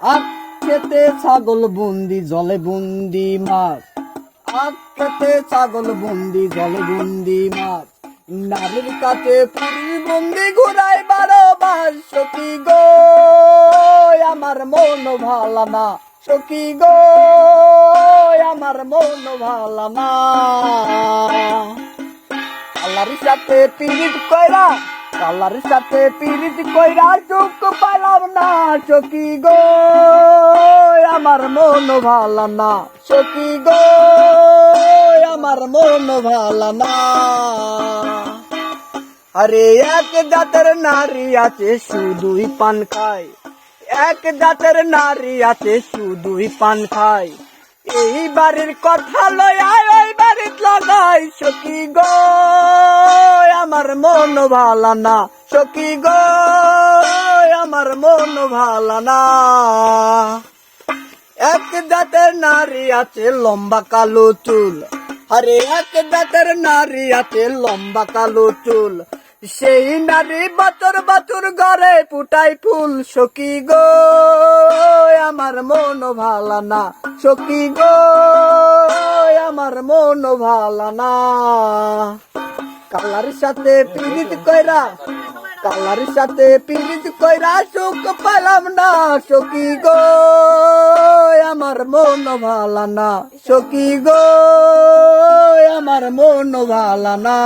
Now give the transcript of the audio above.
আখ খেতে ছাগল বন্দি জলে বন্দি মাছ, আখ খেতে ছাগল বন্দি জলে বন্দি মাছ, নারীর কাছে পুরী বন্দি ঘুরাই 12 মাস। সখী গো আমার মন ভালো না, সখী গো আমার মন ভালো না। আল্লাহর সাথে পীড়িত কইরা, আল্লাহর সাথে পীড়িত কইরা সুখ পাইলাম না। সখী গো আমার মন ভালো না, সখী গো আমার মন ভালো না। আরে এক জাতের নারী আছে শুধুই পান খায়, এক জাতের নারী আছে শুধুই পান খায়। এই বাড়ির কথা লইয়া ওই বাড়িত লাগাই। সখী গো আমার মন ভালো না, সখী গো আমার মন ভালো না। এক জাতের নারী আছে লম্বা কালো চুল, আরে এক জাতের নারী আছে লম্বা কালো চুল। সেই নারী বছর বছর ঘরে ফুটাই ফুল। সখী গো আমার মন ভালো না, সখী গো আমার মন ভালো না। কালার সাথে পীড়িত কইরা, কালার সাথে পীড়িত কইরা সুখ পেলাম না। সখী গো আমার মন ভালো না, সখী গো আমার মন ভালো না।